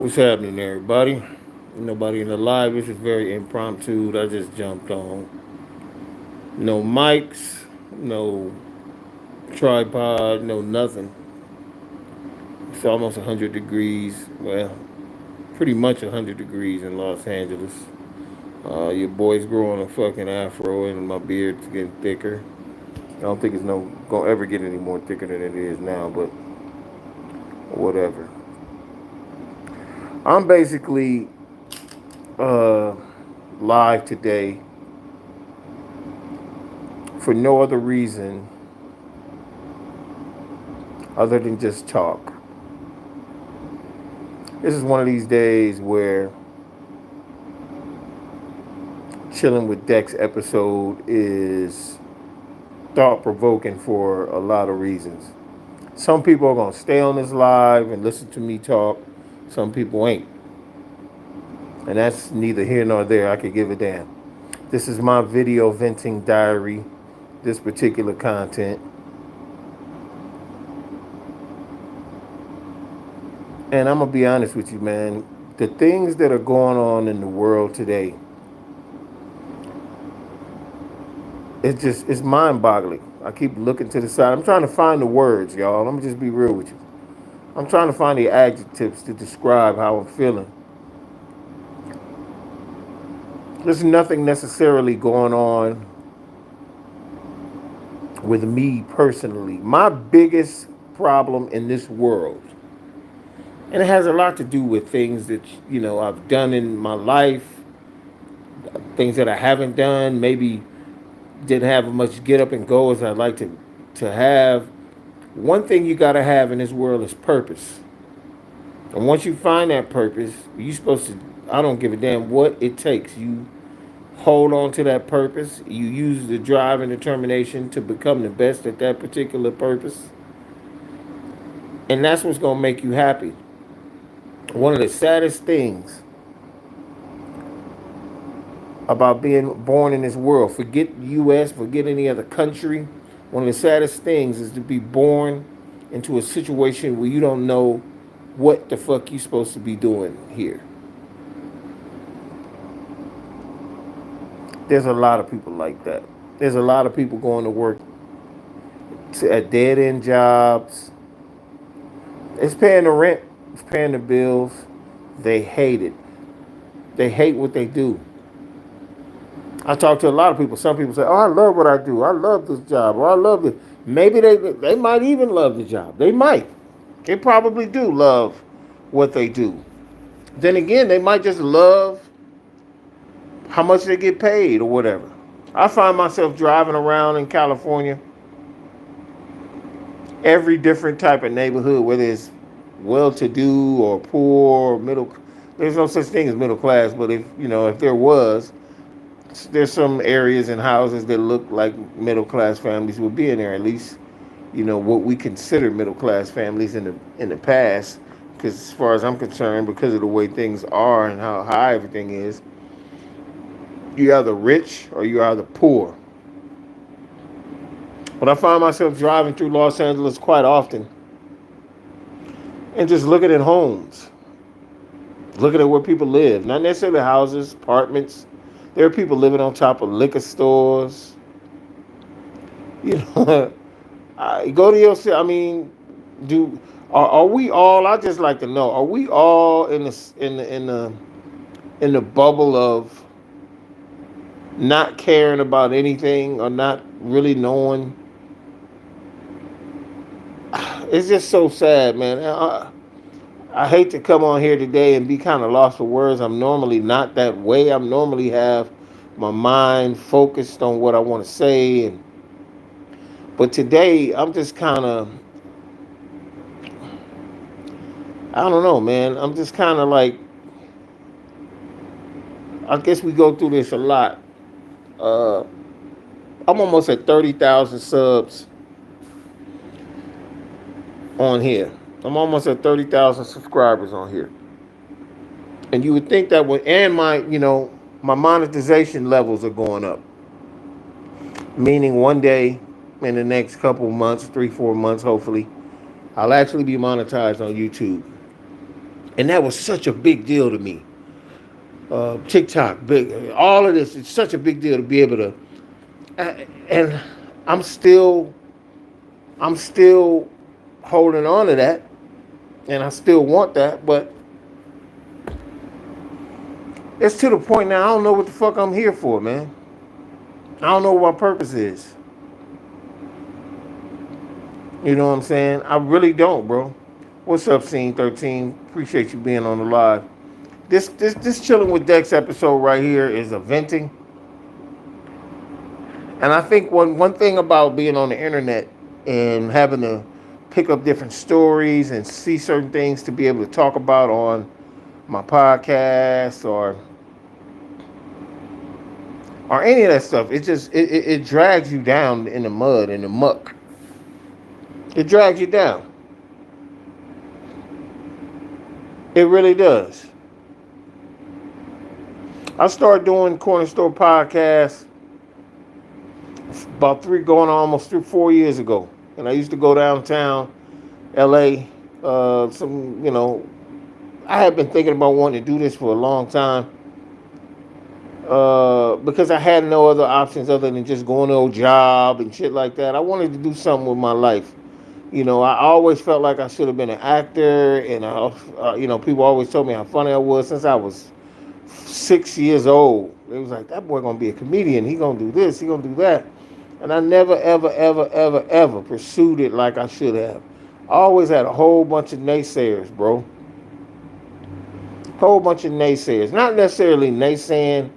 What's happening, everybody? Nobody in the live. This is very impromptu. I just jumped on. No mics, no tripod, no nothing. It's almost 100 degrees. Well, pretty much 100 degrees in Los Angeles. Your boy's growing a fucking afro and my beard's getting thicker. I don't think it's gonna ever get any more thicker than it is now, but whatever. I'm basically uh, live today for no other reason other than just talk. This is one of these days where chilling with Dex episode is thought provoking for a lot of reasons. Some people are gonna stay on this live and listen to me talk. Some people ain't, and that's neither here nor there. I could give a damn. This is my video venting diary. This particular content, and I'm gonna be honest with you, man. The things that are going on in the world today, it's mind boggling. I keep looking to the side. I'm trying to find the words, y'all. I'm gonna just be real with you. I'm trying to find the adjectives to describe how I'm feeling. There's nothing necessarily going on with me personally. My biggest problem in this world, and it has a lot to do with things that I've done in my life, things that I haven't done, maybe didn't have as much get up and go as I'd like to have. One thing you gotta have in this world is purpose. And once you find that purpose, you're supposed to, I don't give a damn what it takes. You hold on to that purpose. You use the drive and determination to become the best at that particular purpose. And that's what's going to make you happy. One of the saddest things about being born in this world, forget US, forget any other country, one of the saddest things is to be born into a situation where you don't know what the fuck you supposed to be doing here. There's a lot of people like that. There's a lot of people going to work at dead end jobs. It's paying the rent, it's paying the bills. They hate it. They hate what they do. I talk to a lot of people. Some people say, "Oh, I love what I do. I love this job, or I love it." Maybe they might even love the job. They might. They probably do love what they do. Then again, they might just love how much they get paid or whatever. I find myself driving around in California, every different type of neighborhood, whether it's well-to-do or poor or middle. There's no such thing as middle class, but if there was, there's some areas and houses that look like middle class families would be in there. At least, what we consider middle class families in the past. Because as far as I'm concerned, because of the way things are and how high everything is, you're either rich or you're either poor. But I find myself driving through Los Angeles quite often and just looking at homes, looking at where people live. Not necessarily houses, apartments. There are people living on top of liquor stores. You know, go to your. I mean, do are we all? I just like to know. Are we all in the bubble of not caring about anything or not really knowing? It's just so sad, man. I hate to come on here today and be kind of lost for words. I'm normally not that way. I'm normally have my mind focused on what I want to say, but today I'm just kind of, I don't know, man. I'm just kind of like, I guess we go through this a lot. Uh, I'm almost at 30,000 subs on here. I'm almost at 30,000 subscribers on here. And you would think that when, and my monetization levels are going up. Meaning one day in the next couple months, 3, 4 months, hopefully, I'll actually be monetized on YouTube. And that was such a big deal to me. TikTok, big, all of this, it's such a big deal to be able to, and I'm still, I'm still holding on to that, and I still want that, but it's to the point now. I don't know what the fuck I'm here for, man. I don't know what my purpose is. You know what I'm saying? I really don't, bro. What's up, Scene 13? Appreciate you being on the live. This chilling with Dex episode right here is a venting. And I think one thing about being on the internet and having to pick up different stories and see certain things to be able to talk about on my podcast or any of that stuff, it drags you down in the mud, in the muck. It drags you down. It really does. I started doing Corner Store podcast about going on almost 4 years ago, and I used to go downtown L.A. I had been thinking about wanting to do this for a long time, because I had no other options other than just going to a job and shit like that. I wanted to do something with my life. I always felt like I should have been an actor, and people always told me how funny I was since I was 6 years old. It was like, that boy gonna be a comedian. He gonna do this. He gonna do that. And I never, ever, ever, ever, ever pursued it like I should have. I always had a whole bunch of naysayers, bro. Whole bunch of naysayers. Not necessarily naysaying.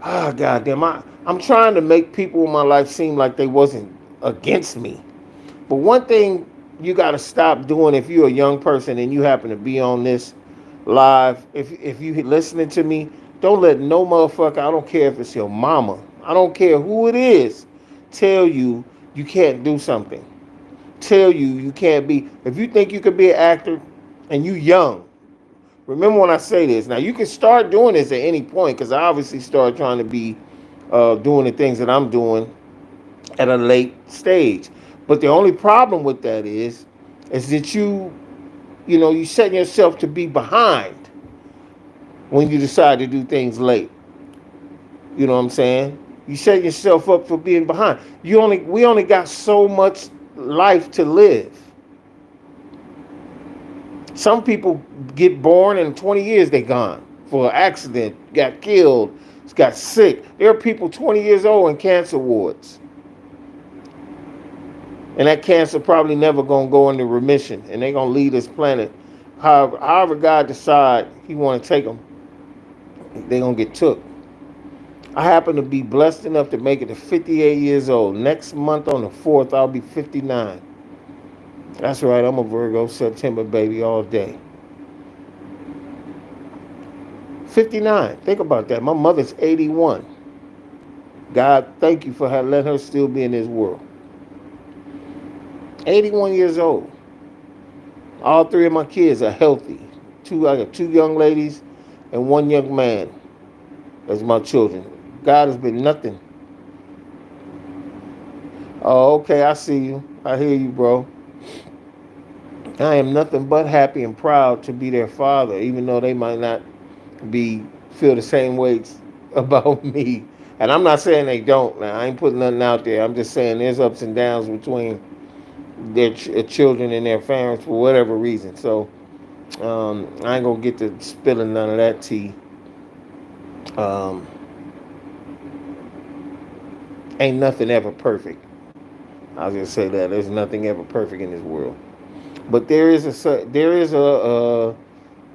Goddamn, I'm trying to make people in my life seem like they wasn't against me. But one thing you got to stop doing if you're a young person and you happen to be on this live, if you listening to me, don't let no motherfucker, I don't care if it's your mama, I don't care who it is, tell you you can't do something. Tell you can't be. If you think you could be an actor and you young, remember when I say this. Now, you can start doing this at any point, because I obviously started trying to be doing the things that I'm doing at a late stage. But the only problem with that is that you setting yourself to be behind when you decide to do things late. You know what I'm saying? You set yourself up for being behind. We only got so much life to live. Some people get born and in 20 years they gone for an accident, got killed, got sick. There are people 20 years old in cancer wards. And that cancer probably never gonna go into remission, and they gonna leave this planet. However God decide He want to take them, they gonna get took. I happen to be blessed enough to make it to 58 years old. Next month on the 4th, I'll be 59. That's right, I'm a Virgo, September baby all day. 59. Think about that. My mother's 81. God, thank you for letting her still be in this world. 81 years old. All three of my kids are healthy. I got 2 young ladies and 1 young man as my children. God has been nothing. Oh, okay, I see you. I hear you, bro. I am nothing but happy and proud to be their father, even though they might not feel the same ways about me. And I'm not saying they don't. Now, I ain't putting nothing out there. I'm just saying there's ups and downs between their children and their parents for whatever reason. So I ain't gonna get to spilling none of that tea. Ain't nothing ever perfect. I'll just say that there's nothing ever perfect in this world. But there is a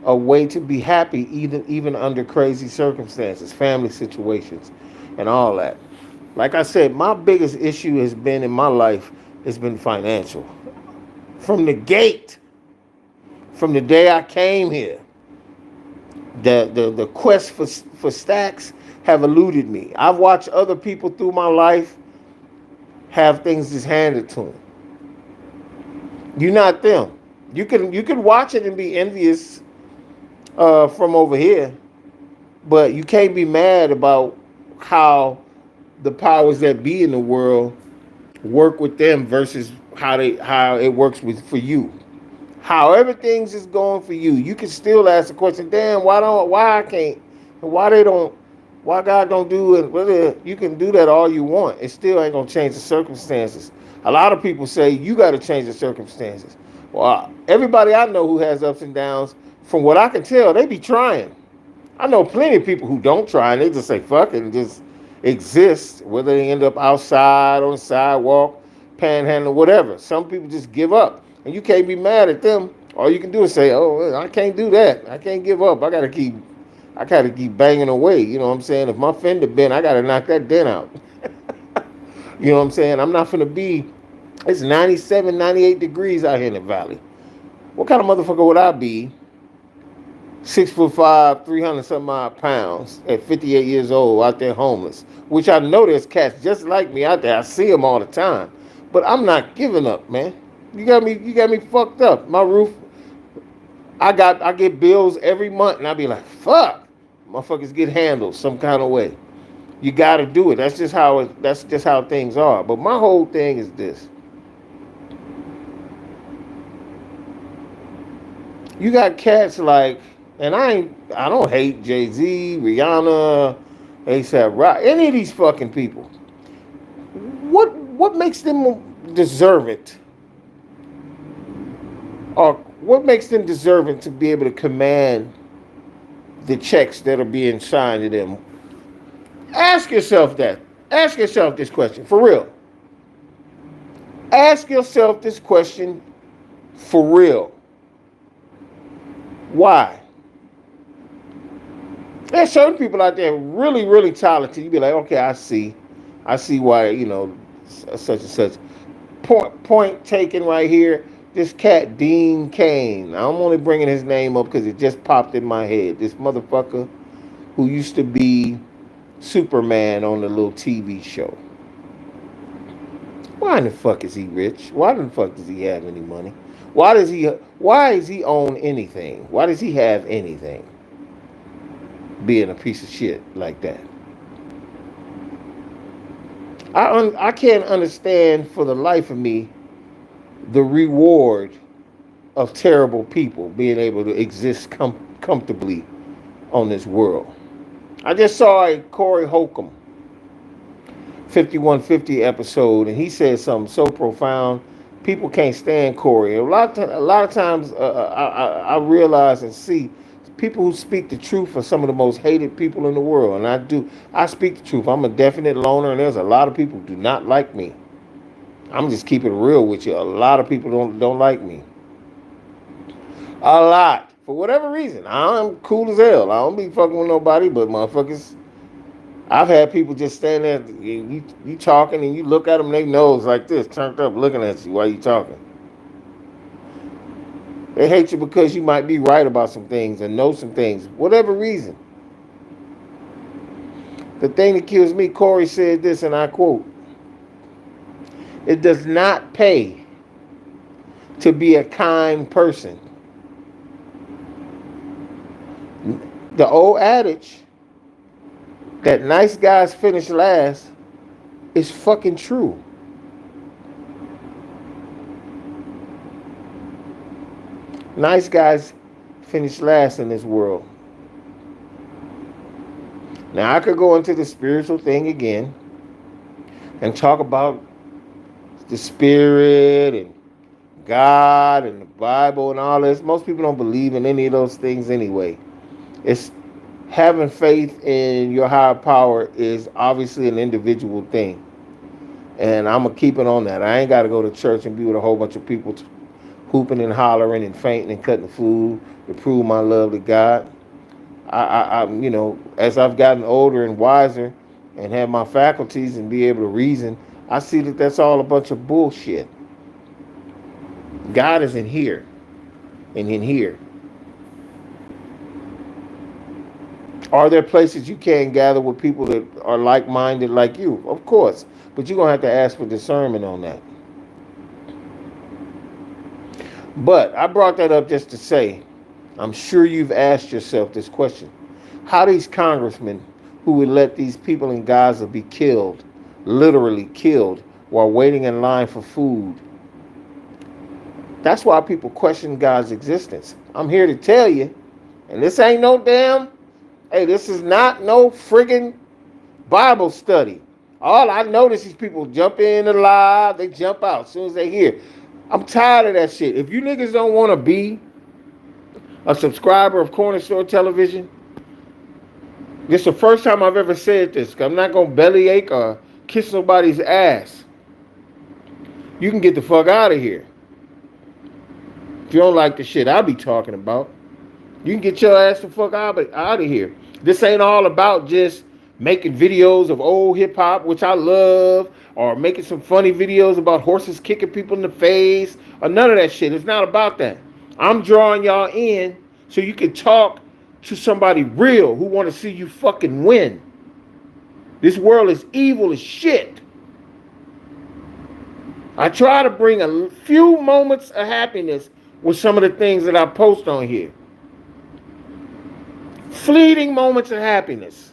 way to be happy even under crazy circumstances, family situations, and all that. Like I said, my biggest issue has been in my life has been financial. From the gate, from the day I came here, the quest for stacks have eluded me. I've watched other people through my life have things just handed to them. You're not them. You can watch it and be envious from over here, but you can't be mad about how the powers that be in the world work with them versus how it works for you. However things is going for you, you can still ask the question, damn, why I can't, why they don't, why God don't do it? Whether you can do that all you want, it still ain't gonna change the circumstances. A lot of people say you got to change the circumstances. Well, everybody I know who has ups and downs, from what I can tell, they be trying. I know plenty of people who don't try and they just say fuck it and just exist, whether they end up outside, on the sidewalk, panhandling, whatever. Some people just give up. And you can't be mad at them. All you can do is say, oh, I can't do that. I can't give up. I gotta keep banging away. You know what I'm saying? If my fender bent, I gotta knock that dent out. You know what I'm saying? I'm not gonna be, it's 97, 98 degrees out here in the valley. What kind of motherfucker would I be 6'5", 300 some odd pounds at 58 years old out there homeless? Which I know there's cats just like me out there. I see them all the time. But I'm not giving up, man. You got me fucked up. My roof, I get bills every month and I be like, fuck. Motherfuckers get handled some kind of way. You gotta do it. That's just how things are. But my whole thing is this. You got cats like, and I don't hate Jay-Z, Rihanna, ASAP Rock, any of these fucking people. What makes them deserving, or what makes them deserving to be able to command the checks that are being signed to them? Ask yourself that. Ask yourself this question for real. Ask yourself this question for real. Why? There's certain people out there really, really talented. You be like, okay, I see why, such and such. Point taken right here. This cat, Dean Cain. I'm only bringing his name up because it just popped in my head. This motherfucker who used to be Superman on the little TV show. Why in the fuck is he rich? Why in the fuck does he have any money? Why does he own anything? Why does he have anything? Being a piece of shit like that. I can't understand for the life of me the reward of terrible people being able to exist comfortably on this world. I just saw a Corey Holcomb 5150 episode, and he said something so profound. People can't stand Corey. A lot of times, I realize and see people who speak the truth are some of the most hated people in the world. And I speak the truth. I'm a definite loner, and there's a lot of people who do not like me. I'm just keeping it real with you. A lot of people don't like me. A lot. For whatever reason. I'm cool as hell. I don't be fucking with nobody, but motherfuckers, I've had people just stand there, you talking, and you look at them, they nose like this, turned up, looking at you while you talking. They hate you because you might be right about some things and know some things, whatever reason. The thing that kills me, Corey said this, and I quote, "It does not pay to be a kind person." The old adage that nice guys finish last is fucking true. Nice guys finish last in this world. Now I could go into the spiritual thing again and talk about the spirit and God and the Bible and all this. Most people don't believe in any of those things anyway. It's having faith in your higher power is obviously an individual thing. And I'm going to keep it on that. I ain't got to go to church and be with a whole bunch of people hooping and hollering and fainting and cutting food to prove my love to God. I'm, as I've gotten older and wiser and have my faculties and be able to reason, I see that that's all a bunch of bullshit. God is in here and in here. Are there places you can gather with people that are like-minded like you? Of course. But you're going to have to ask for discernment on that. But I brought that up just to say, I'm sure you've asked yourself this question. How these congressmen who would let these people in Gaza be killed, literally killed, while waiting in line for food, That's why people question God's existence. I'm here to tell you, and this ain't no damn, hey, this is not no friggin' Bible study. All I notice is people jump in the live, they jump out as soon as they hear. I'm tired of that shit. If you niggas don't want to be a subscriber of Corner Store Television, this is the first time I've ever said this. I'm not gonna bellyache or kiss nobody's ass. You can get the fuck out of here. If you don't like the shit I be talking about, you can get your ass the fuck out of here. This ain't all about just making videos of old hip hop, which I love, or making some funny videos about horses kicking people in the face, or none of that shit. It's not about that. I'm drawing y'all in so you can talk to somebody real who want to see you fucking win. This world is evil as shit. I try to bring a few moments of happiness with some of the things that I post on here. Fleeting moments of happiness.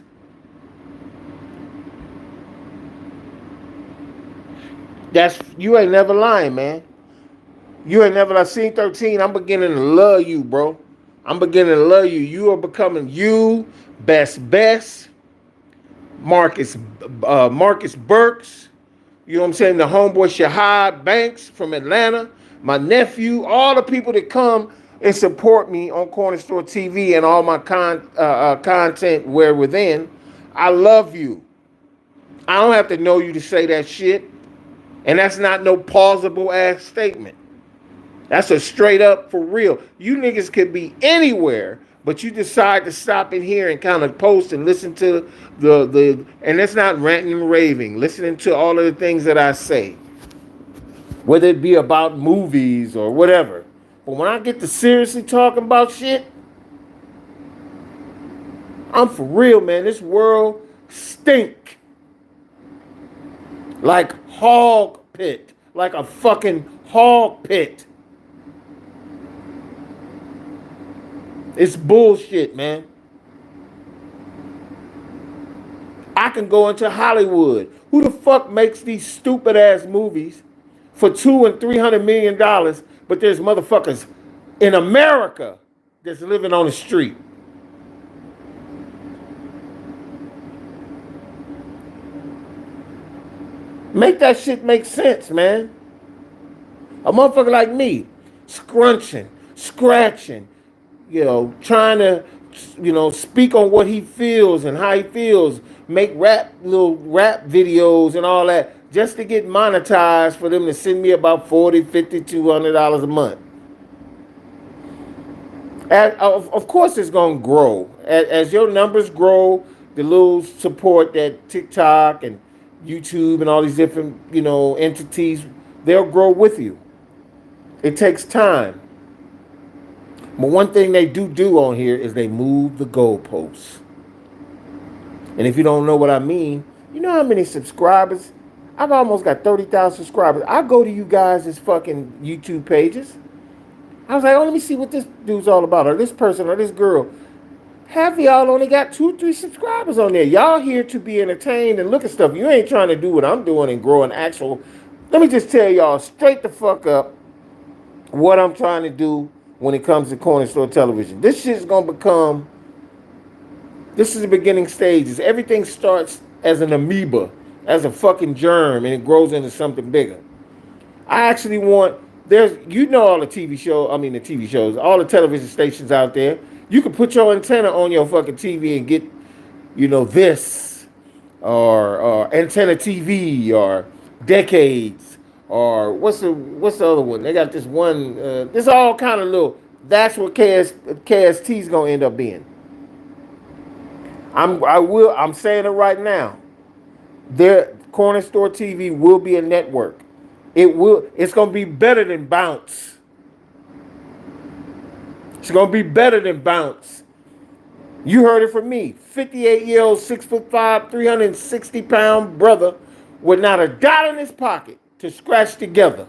That's, you ain't never lying, man. You ain't never like Scene 13. I'm beginning to love you, bro. I'm beginning to love you. You are becoming you, best, Marcus Burks. You know what I'm saying? The homeboy Shahad Banks from Atlanta. My nephew. All the people that come and support me on Corner Store TV and all my content where within. I love you. I don't have to know you to say that shit. And that's not no plausible ass statement. That's a straight up for real. You niggas could be anywhere, but you decide to stop in here and kind of post and listen to the and it's not ranting and raving, listening to all of the things that I say, whether it be about movies or whatever. But when I get to seriously talking about shit, I'm for real, man. This world stink like hog pit, like a fucking hog pit. It's bullshit, man. I can go into Hollywood. Who the fuck makes these stupid ass movies for $200 and $300 million, but there's motherfuckers in America that's living on the street? Make that shit make sense, man. A motherfucker like me, scrunching, scratching, trying to, speak on what he feels and how he feels, make little rap videos and all that, just to get monetized for them to send me about $40, $50, $200 a month. And of course it's going to grow. As your numbers grow, the little support that TikTok and YouTube and all these different, entities, they'll grow with you. It takes time. But one thing they do on here is they move the goalposts. And if you don't know what I mean, you know how many subscribers? I've almost got 30,000 subscribers. I go to you guys' fucking YouTube pages. I was like, oh, let me see what this dude's all about, or this person, or this girl. Half of y'all only got 2-3 subscribers on there. Y'all here to be entertained and look at stuff. You ain't trying to do what I'm doing and grow an actual. Let me just tell y'all straight the fuck up what I'm trying to do when it comes to Corner Store Television. This shit's gonna become. This is the beginning stages. Everything starts as an amoeba, as a fucking germ, and it grows into something bigger. I actually want. There's, all the TV shows, all the television stations out there. You can put your antenna on your fucking TV and get, this, or antenna TV, or decades, or what's the other one? They got this one. This all kind of little. That's what KST's gonna end up being. I'm saying it right now. Their Corner Store TV will be a network. It's gonna be better than Bounce. It's gonna be better than Bounce. You heard it from me. 58-year-old, 6'5", 360-pound brother with not a dot in his pocket to scratch together.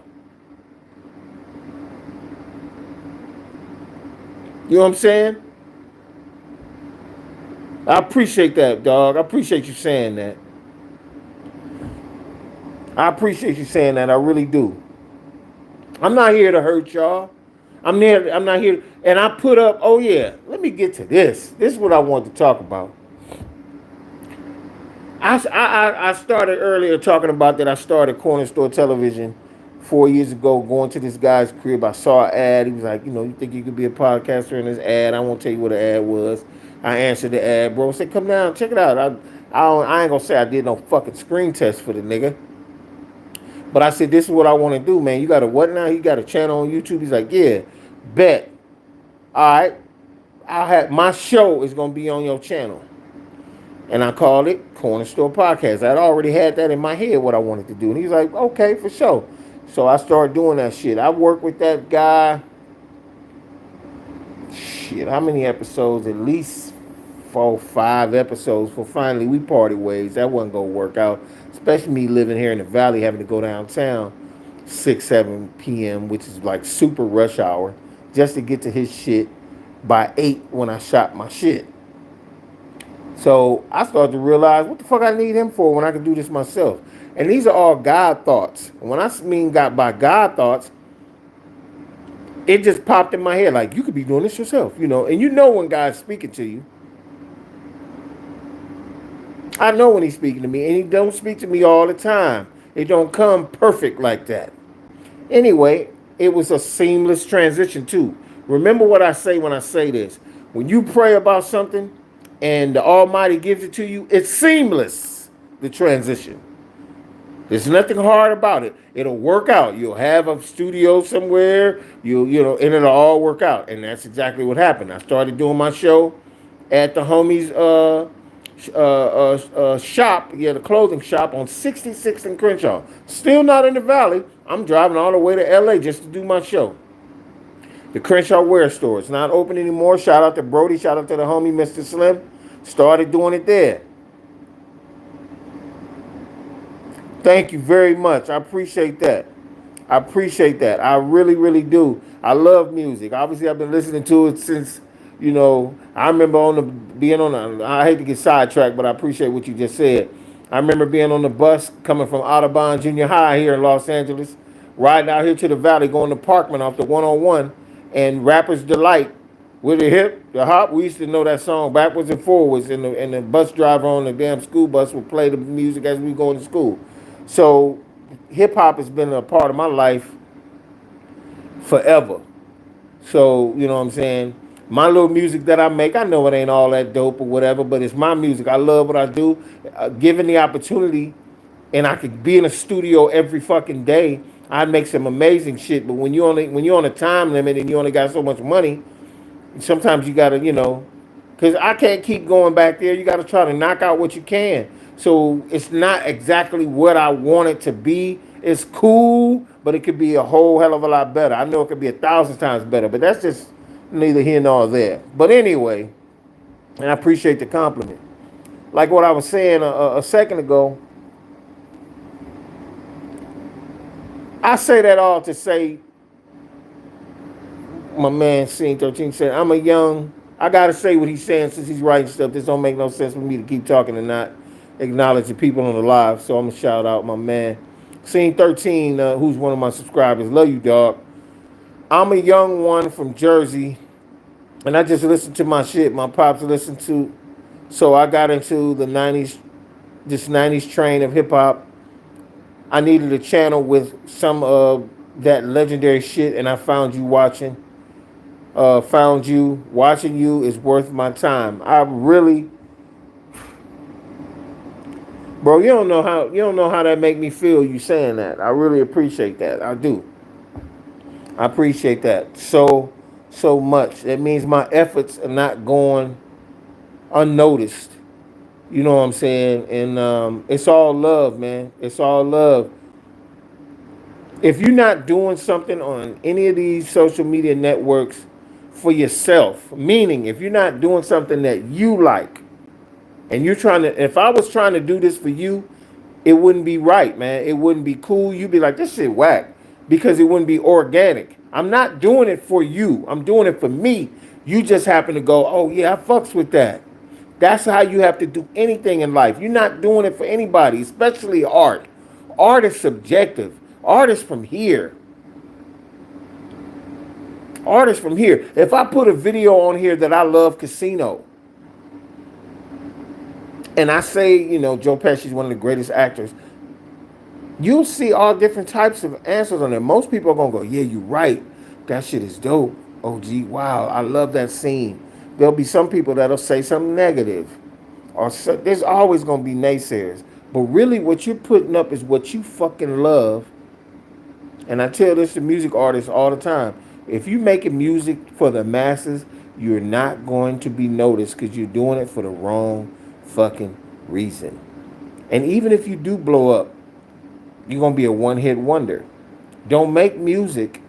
You know what I'm saying? I appreciate that, dog. I appreciate you saying that. I appreciate you saying that. I really do. I'm not here to hurt y'all. I'm not here. And I put up, oh yeah, let me get to this. This is what I want to talk about. I started earlier talking about that I started Corner Store Television 4 years ago, going to this guy's crib. I saw an ad. He was like, you think you could be a podcaster in this ad? I won't tell you what the ad was. I answered the ad, bro. I said, come down, check it out. I ain't gonna say I did no fucking screen test for the nigga. But I said, this is what I want to do, man. You got a what now? You got a channel on YouTube? He's like, yeah, bet. All right. My show is gonna be on your channel. And I called it Corner Store Podcast. I'd already had that in my head what I wanted to do. And he's like, okay, for sure. So I started doing that shit. I worked with that guy. Shit, how many episodes? At least 4, 5 episodes. For finally we parted ways. That wasn't gonna work out. Especially me living here in the valley, having to go downtown 6, 7 p.m., which is like super rush hour, just to get to his shit by 8 when I shot my shit. So I started to realize what the fuck I need him for when I can do this myself. And these are all God thoughts. When I mean by God thoughts, it just popped in my head like, you could be doing this yourself, And when God's speaking to you. I know when he's speaking to me, and he don't speak to me all the time. It don't come perfect like that. Anyway, it was a seamless transition too. Remember what I say when I say this. When you pray about something and the Almighty gives it to you, it's seamless, the transition. There's nothing hard about it. It'll work out. You'll have a studio somewhere, and it'll all work out. And that's exactly what happened. I started doing my show at the homies' shop, the clothing shop on 66th and Crenshaw. Still not in the valley. I'm driving all the way to LA just to do my show. The Crenshaw Wear Store. It's not open anymore. Shout out to Brody. Shout out to the homie, Mr. Slim. Started doing it there. Thank you very much. I appreciate that. I really, really do. I love music. Obviously, I've been listening to it since, I remember I hate to get sidetracked, but I appreciate what you just said. I remember being on the bus coming from Audubon Junior High here in Los Angeles, riding out here to the valley, going to Parkman off the 101, and Rapper's Delight with the hip, the hop. We used to know that song backwards and forwards, and the bus driver on the damn school bus would play the music as we go to school. So hip hop has been a part of my life forever. So, you know what I'm saying? My little music that I make, I know it ain't all that dope or whatever, but it's my music. I love what I do. Given the opportunity, and I could be in a studio every fucking day, I'd make some amazing shit. But when you're on a time limit and you only got so much money, sometimes you gotta, because I can't keep going back there. You gotta try to knock out what you can. So it's not exactly what I want it to be. It's cool, but it could be a whole hell of a lot better. I know it could be 1,000 times better, but that's just neither here nor there. But anyway, and I appreciate the compliment. Like what I was saying a second ago, I say that all to say, my man Scene 13 said, I gotta say what he's saying since he's writing stuff. This don't make no sense for me to keep talking and not acknowledge the people on the live. So I'm gonna shout out my man Scene 13, who's one of my subscribers. Love you, dog. I'm a young one from Jersey, and I just listened to my shit. My pops listened to, so I got into the 90s, this 90s train of hip hop. I needed a channel with some of that legendary shit, and I found you watching. Watching you is worth my time. I really, bro, you don't know how that make me feel. You saying that? I really appreciate that. I do. I appreciate that so much. It means my efforts are not going unnoticed. You know what I'm saying? And it's all love, man. It's all love. If you're not doing something on any of these social media networks for yourself, meaning if you're not doing something that you like, and if I was trying to do this for you, it wouldn't be right, man. It wouldn't be cool. You'd be like, this shit whack, because it wouldn't be organic. I'm not doing it for you. I'm doing it for me. You just happen to go, oh yeah, I fucks with that. That's how you have to do anything in life. You're not doing it for anybody, especially art. Art is subjective. Art is from here. Artists from here. If I put a video on here that I love Casino, and I say, Joe Pesci's one of the greatest actors, you'll see all different types of answers on there. Most people are going to go, yeah, you're right. That shit is dope. Oh, gee, wow, I love that scene. There'll be some people that'll say something negative. There's always going to be naysayers. But really what you're putting up is what you fucking love. And I tell this to music artists all the time. If you're making music for the masses, you're not going to be noticed because you're doing it for the wrong fucking reason. And even if you do blow up, you're going to be a one-hit wonder. Don't make music.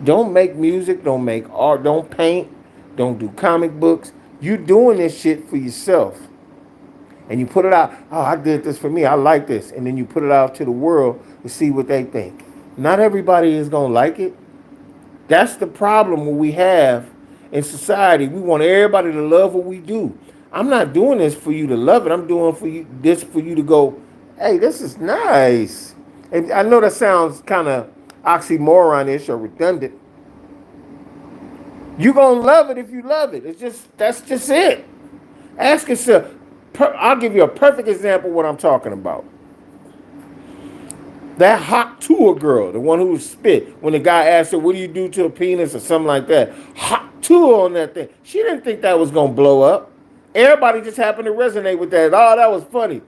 Don't make music. Don't make art. Don't paint. Don't do comic books. You're doing this shit for yourself. And you put it out. Oh, I did this for me. I like this. And then you put it out to the world to see what they think. Not everybody is going to like it. That's the problem we have in society. We want everybody to love what we do. I'm not doing this for you to love it. I'm doing this for you to go, hey, this is nice. And I know that sounds kind of oxymoron-ish or redundant. You're going to love it if you love it. That's just it. Ask yourself. I'll give you a perfect example of what I'm talking about. That hot tour girl, the one who spit, when the guy asked her, what do you do to a penis or something like that? Hot tour on that thing. She didn't think that was going to blow up. Everybody just happened to resonate with that. Oh, that was funny.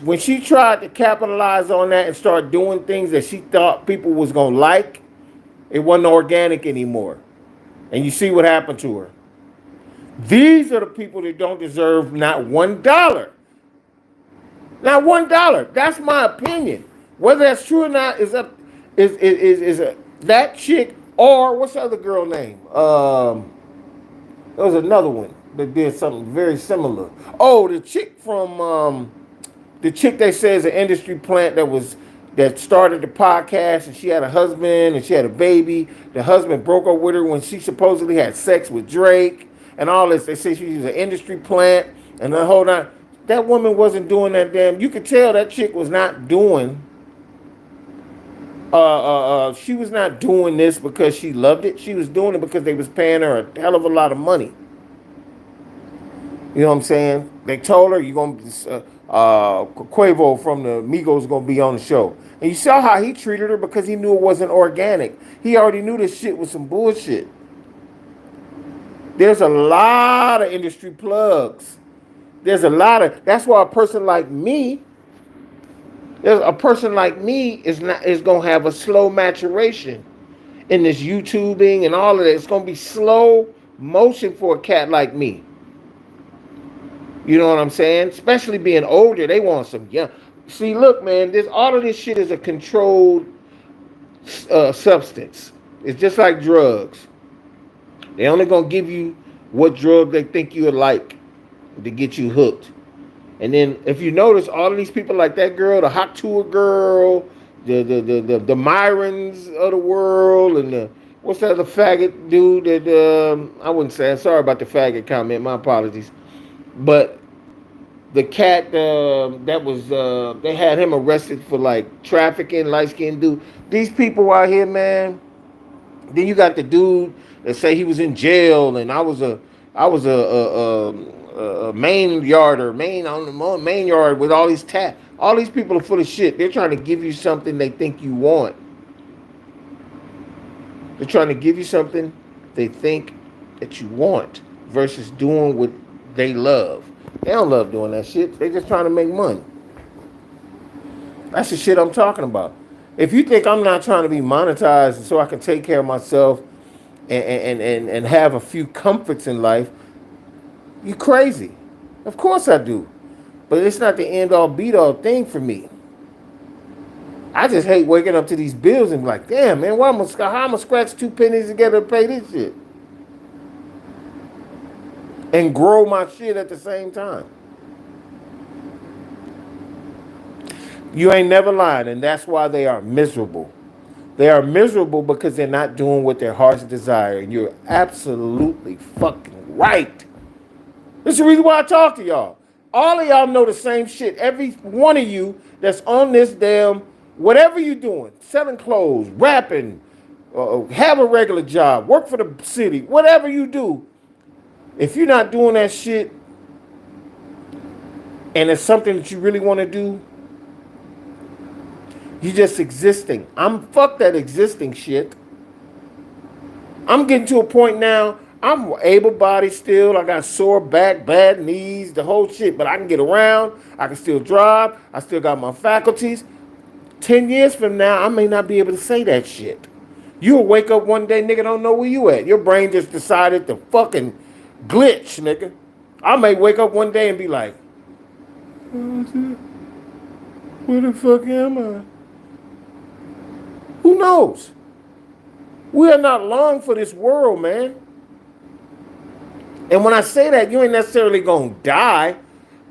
When she tried to capitalize on that and start doing things that she thought people was going to like, it wasn't organic anymore. And you see what happened to her. These are the people that don't deserve not $1. Not $1. That's my opinion. Whether that's true or not is that chick, or what's the other girl name? There was another one that did something very similar. Oh, the chick from the chick they say is an industry plant that started the podcast, and she had a husband and she had a baby. The husband broke up with her when she supposedly had sex with Drake and all this. They say she was an industry plant and the whole night. That woman wasn't doing that damn. You could tell that chick was not doing. She was not doing this because she loved it. She was doing it because they was paying her a hell of a lot of money. You know what I'm saying? They told her you're gonna Quavo from the Migos gonna be on the show, and you saw how he treated her because he knew it wasn't organic. He already knew this shit was some bullshit. There's a lot of industry plugs. That's why a person like me. A person like me is gonna have a slow maturation in this YouTubing and all of that. It's gonna be slow motion for a cat like me. You know what I'm saying? Especially being older, they want some young. See, look, man, all of this shit is a controlled substance. It's just like drugs. They only gonna give you what drug they think you would like to get you hooked. And then if you notice, all of these people like that girl, the hot tour girl, the Myrons of the world, and what's that other faggot dude that I wouldn't say. Sorry about the faggot comment. My apologies. But the cat that was they had him arrested for like trafficking, light-skinned dude. These people out here, man. Then you got the dude that say he was in jail, and I was a main yarder, on the main yard with all these all these people are full of shit. They're trying to give you something they think you want. They're trying to give you something they think that you want versus doing what they love. They don't love doing that shit. They just trying to make money. That's the shit I'm talking about. If you think I'm not trying to be monetized so I can take care of myself and have a few comforts in life, you crazy. Of course I do. But it's not the end all beat all thing for me. I just hate waking up to these bills and be like, damn, man, how am I going to scratch 2 pennies together to pay this shit? And grow my shit at the same time. You ain't never lied, and that's why they are miserable. They are miserable because they're not doing what their hearts desire, and you're absolutely fucking right. This is the reason why I talk to y'all. All of y'all know the same shit. Every one of you that's on this damn, whatever you're doing, selling clothes, rapping, have a regular job, work for the city, whatever you do. If you're not doing that shit and it's something that you really want to do, you're just existing. Fuck that existing shit. I'm getting to a point now, I'm able-bodied still. I got sore back, bad knees, the whole shit. But I can get around. I can still drive. I still got my faculties. 10 years from now, I may not be able to say that shit. You'll wake up one day, nigga, don't know where you at. Your brain just decided to fucking glitch, nigga. I may wake up one day and be like, where the fuck am I? Who knows? We are not long for this world, man. And when I say that, you ain't necessarily gonna die,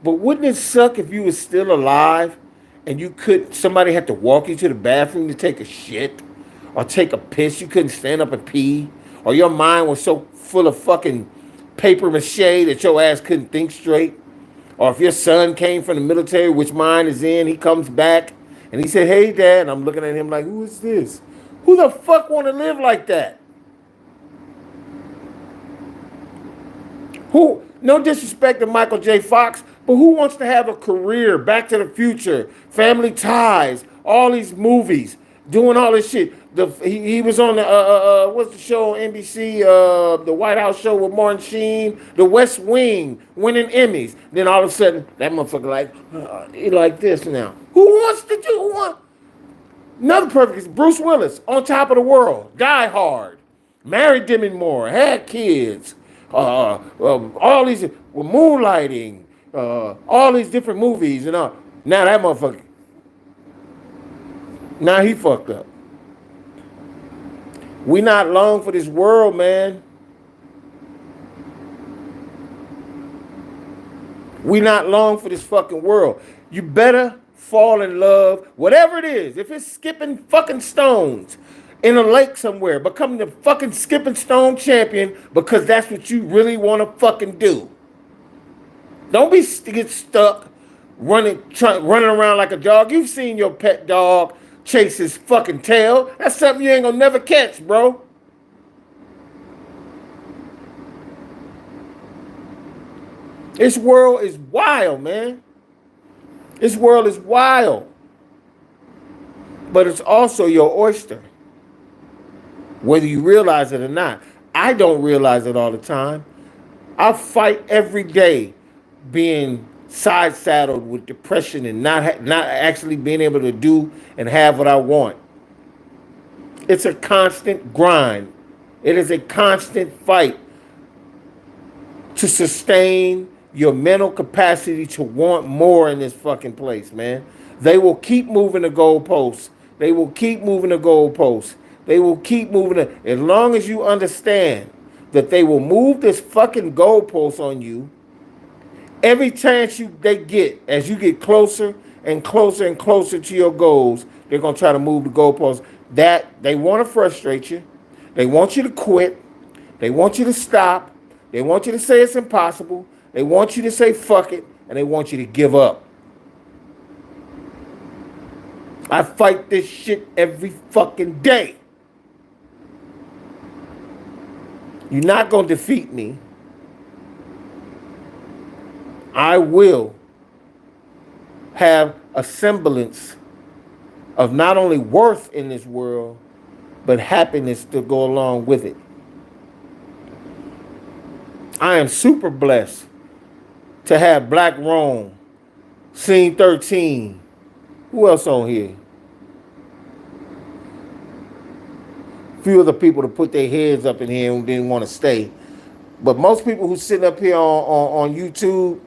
but wouldn't it suck if you was still alive and somebody had to walk you to the bathroom to take a shit or take a piss, you couldn't stand up and pee, or your mind was so full of fucking paper mache that your ass couldn't think straight, or if your son came from the military, which mine is in, he comes back and he said, hey dad, and I'm looking at him like, who is this? Who the fuck want to live like that? Who, no disrespect to Michael J. Fox, but who wants to have a career, Back to the Future, Family Ties, all these movies, doing all this shit? He was on the, what's the show on NBC, the White House show with Martin Sheen, The West Wing, winning Emmys. Then all of a sudden, that motherfucker he like this now. Who wants to do, another perfect is Bruce Willis, On Top of the World, Die Hard, married Demi Moore, had kids. All these moonlighting, all these different movies and all. Now that motherfucker, now he fucked up. We not long for this world, man. We not long for this fucking world. You better fall in love, whatever it is. If it's skipping fucking stones in a lake somewhere, become the fucking skipping stone champion because that's what you really want to fucking do. Don't get stuck running around like a dog. You've seen your pet dog chase his fucking tail. That's something you ain't gonna never catch, bro. This world is wild, man. This world is wild. But it's also your oyster, whether you realize it or not. I don't realize it all the time. I fight every day being side saddled with depression and not actually being able to do and have what I want. It's a constant grind. It is a constant fight to sustain your mental capacity to want more in this fucking place, man. They will keep moving the goalposts. They will keep moving the goalposts. They will keep moving it. As long as you understand that they will move this fucking goalpost on you, every chance they get, as you get closer and closer and closer to your goals, they're going to try to move the goalposts. That they want to frustrate you. They want you to quit. They want you to stop. They want you to say it's impossible. They want you to say fuck it. And they want you to give up. I fight this shit every fucking day. You're not going to defeat me. I will have a semblance of not only worth in this world, but happiness to go along with it. I am super blessed to have Black Rome, Scene 13. Who else on here? Few other people to put their heads up in here who didn't want to stay. But most people who sitting up here on YouTube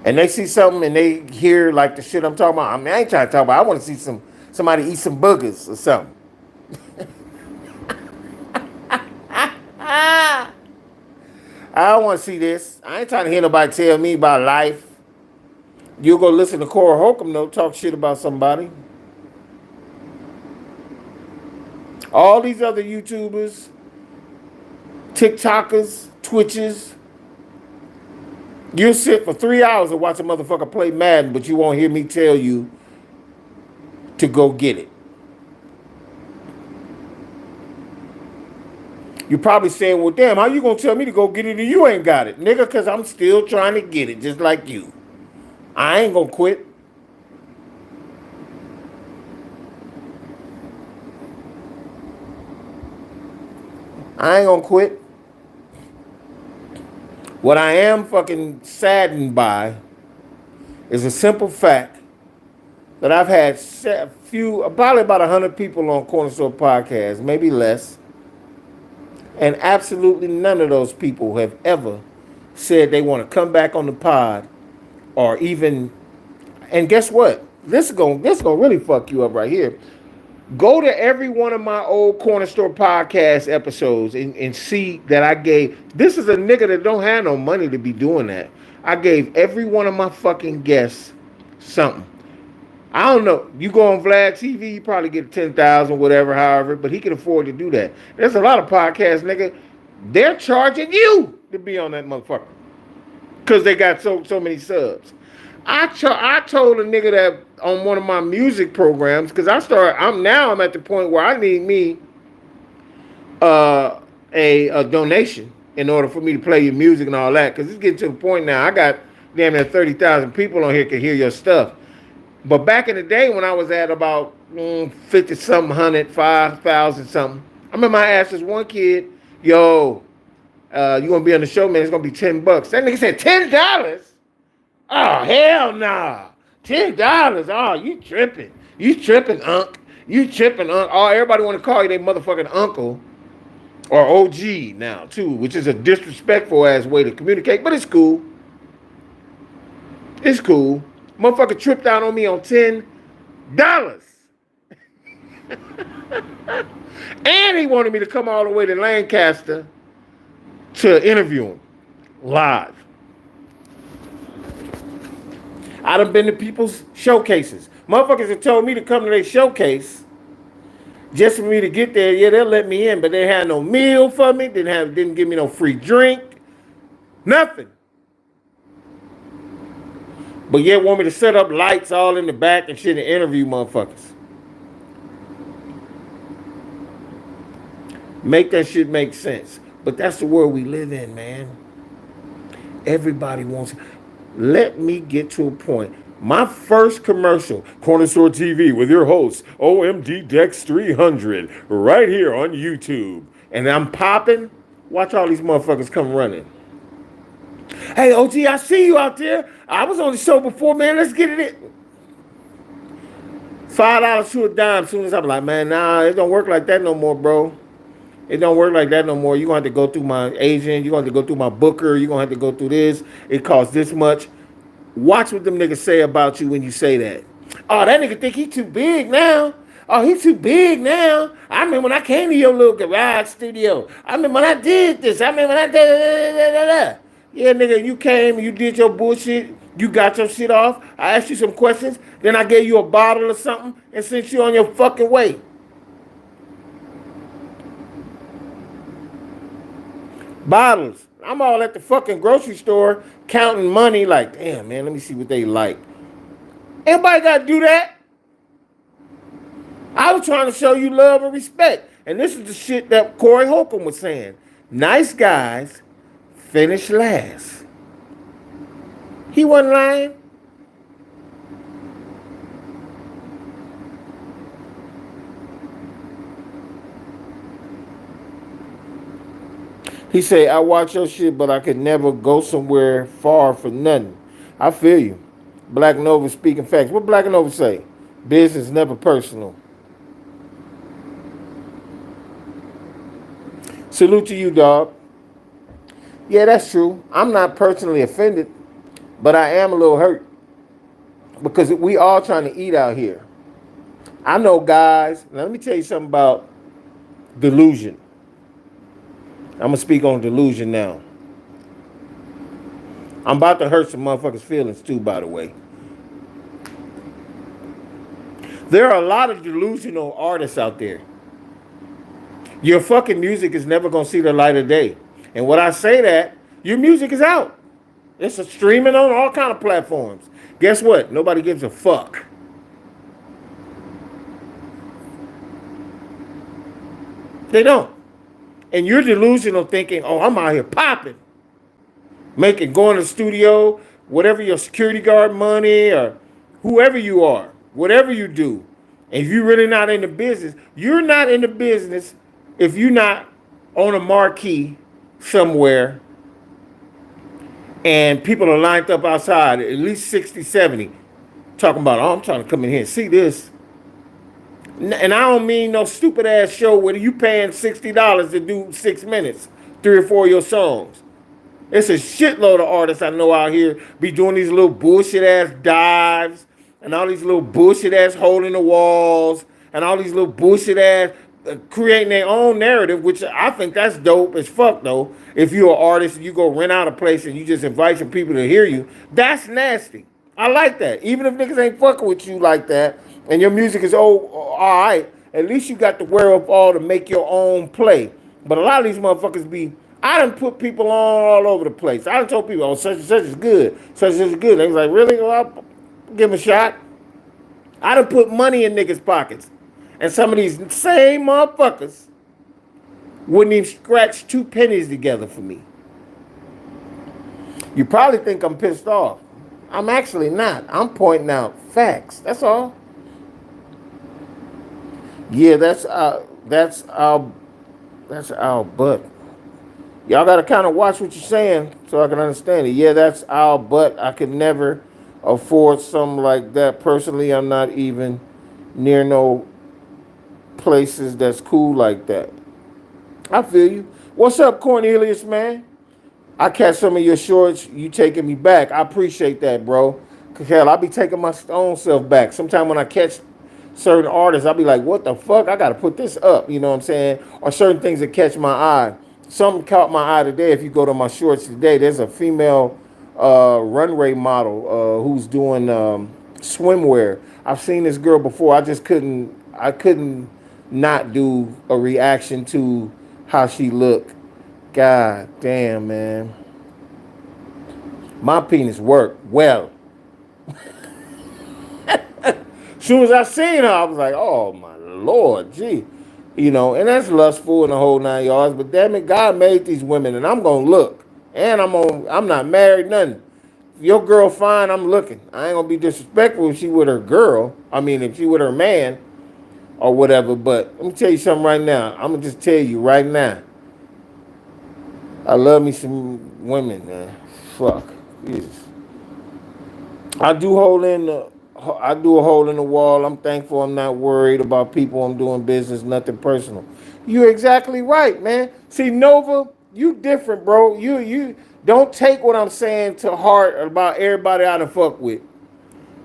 and they see something and they hear like the shit I'm talking about. I mean, I ain't trying to talk about. I want to see somebody eat some boogers or something. I don't want to see this. I ain't trying to hear nobody tell me about life. You go listen to Cora Holcomb, though, talk shit about somebody. All these other YouTubers, TikTokers, Twitches, you'll sit for 3 hours and watch a motherfucker play Madden, but you won't hear me tell you to go get it. You're probably saying, well, damn, how you gonna tell me to go get it if you ain't got it? Nigga, because I'm still trying to get it, just like you. I ain't gonna quit. I ain't gonna quit. What I am fucking saddened by is a simple fact that I've had probably about 100 people on Corner Store Podcast, maybe less, and absolutely none of those people have ever said they want to come back on the pod or even. And guess what? This is gonna really fuck you up right here. Go to every one of my old Corner Store Podcast episodes and see that I gave. This is a nigga that don't have no money to be doing that. I gave every one of my fucking guests something. I don't know. You go on Vlad TV, you probably get 10,000, whatever, however, but he can afford to do that. There's a lot of podcasts, nigga. They're charging you to be on that motherfucker because they got so many subs. I told a nigga that on one of my music programs, because I'm at the point where I need me a donation in order for me to play your music and all that, because it's getting to the point now I got damn near 30,000 people on here can hear your stuff. But back in the day when I was at about 50 something, 100, 5,000 something, I remember I asked this one kid, yo, you gonna be on the show, man, it's gonna be $10. That nigga said, $10? Oh, hell nah. $10. Oh, you tripping. You tripping, Unc. You tripping, Unc. Oh, everybody want to call you their motherfucking uncle. Or OG now, too, which is a disrespectful ass way to communicate, but it's cool. It's cool. Motherfucker tripped out on me on $10. And he wanted me to come all the way to Lancaster to interview him live. I done been to people's showcases. Motherfuckers have told me to come to their showcase just for me to get there. Yeah, they'll let me in, but they had no meal for me. Didn't give me no free drink. Nothing. But yet want me to set up lights all in the back and shit and interview motherfuckers. Make that shit make sense. But that's the world we live in, man. Everybody wants. Let me get to a point. My first commercial, Corner Store TV, with your host, OMD Dex 300, right here on YouTube. And I'm popping. Watch all these motherfuckers come running. Hey, OG, I see you out there. I was on the show before, man. Let's get it in. $5 to a dime. As soon as I'm like, man, nah, it don't work like that no more, bro. It don't work like that no more. You're going to have to go through my agent. You're going to have to go through my booker. You're going to have to go through this. It costs this much. Watch what them niggas say about you when you say that. Oh, that nigga think he too big now. Oh, he too big now. I remember when I came to your little garage studio. I remember when I did this. I remember when I did. Yeah, nigga, you came and you did your bullshit. You got your shit off. I asked you some questions. Then I gave you a bottle or something and sent you on your fucking way. Bottles. I'm all at the fucking grocery store counting money like, damn, man, let me see what they like. Everybody got to do that. I was trying to show you love and respect. And this is the shit that Corey Holcomb was saying. Nice guys finish last. He wasn't lying. He said, I watch your shit, but I could never go somewhere far for nothing. I feel you. Black Nova speaking facts. What Black Nova say? Business never personal. Salute to you, dog. Yeah, that's true. I'm not personally offended, but I am a little hurt because we all trying to eat out here. I know guys. Now let me tell you something about delusion. I'm going to speak on delusion now. I'm about to hurt some motherfuckers' feelings too, by the way. There are a lot of delusional artists out there. Your fucking music is never going to see the light of day. And when I say that, your music is out. It's a streaming on all kind of platforms. Guess what? Nobody gives a fuck. They don't. And you're delusional thinking, oh, I'm out here popping, going to the studio, whatever your security guard money or whoever you are, whatever you do. And if you're really not in the business, you're not in the business if you're not on a marquee somewhere and people are lined up outside, at least 60, 70, talking about, oh, I'm trying to come in here and see this. And I don't mean no stupid ass show where you paying $60 to do 6 minutes, 3 or 4 of your songs. It's a shitload of artists I know out here be doing these little bullshit ass dives and all these little bullshit ass holding the walls and all these little bullshit ass creating their own narrative, which I think that's dope as fuck though. If you're an artist and you go rent out a place and you just invite some people to hear you, that's nasty. I like that. Even if niggas ain't fucking with you like that and your music is all right, at least you got the wherewithal to make your own play. But a lot of these motherfuckers be, I done put people on all over the place. I done told people, oh, such and such is good. Such and such is good. They was like, really? Well, I'll give them a shot. I done put money in niggas' pockets. And some of these same motherfuckers wouldn't even scratch 2 pennies together for me. You probably think I'm pissed off. I'm actually not. I'm pointing out facts. That's all. Yeah, that's our butt. Y'all gotta kind of watch what you're saying so I can understand it. Yeah, that's our butt. I could never afford something like that. Personally, I'm not even near no places that's cool like that. I feel you. What's up, Cornelius, man? I catch some of your shorts. You taking me back. I appreciate that, bro. Cause hell, I be taking my own self back. Sometimes when I catch certain artists, I'll be like, what the fuck? I gotta put this up. You know what I'm saying? Or certain things that catch my eye. Something caught my eye today. If you go to my shorts today, there's a female runway model who's doing swimwear. I've seen this girl before. I couldn't not do a reaction to how she looked. God damn, man. My penis worked well. As soon as I seen her, I was like, oh my Lord, gee. You know, and that's lustful in the whole 9 yards, but damn it, God made these women and I'm gonna look. And I'm not married, nothing. If your girl fine, I'm looking. I ain't gonna be disrespectful if she with her girl. I mean, if she with her man or whatever, but let me tell you something right now. I'm gonna just tell you right now. I love me some women, man. Fuck. Yes. I do a hole in the wall. I'm thankful I'm not worried about people I'm doing business, nothing personal. You're exactly right, man. See, Nova, you different, bro. You don't take what I'm saying to heart about everybody I done fuck with.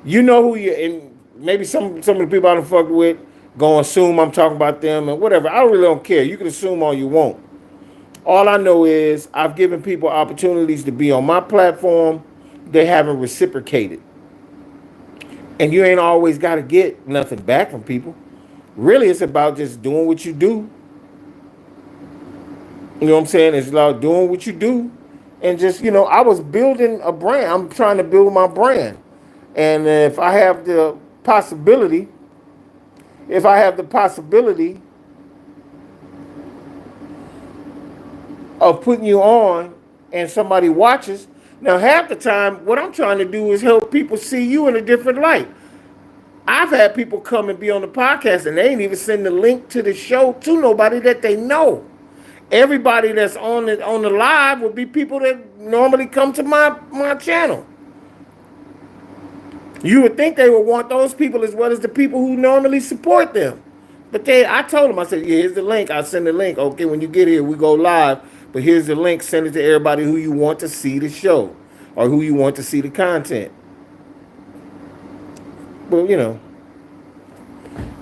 You know who you, and maybe some of the people I done fucked with gonna assume I'm talking about them and whatever. I really don't care. You can assume all you want. All I know is I've given people opportunities to be on my platform. They haven't reciprocated. And you ain't always got to get nothing back from people. Really, it's about just doing what you do. You know what I'm saying? It's about doing what you do. And just, I was building a brand. I'm trying to build my brand. And if I have the possibility of putting you on and somebody watches, now half the time what I'm trying to do is help people see you in a different light. I've had people come and be on the podcast and they ain't even send the link to the show to nobody that they know. Everybody that's on the live would be people that normally come to my channel. You would think they would want those people as well as the people who normally support them. But I told them, I said, yeah, here's the link. I'll send the link. Okay, when you get here, we go live. But here's the link. Send it to everybody who you want to see the show or who you want to see the content. But,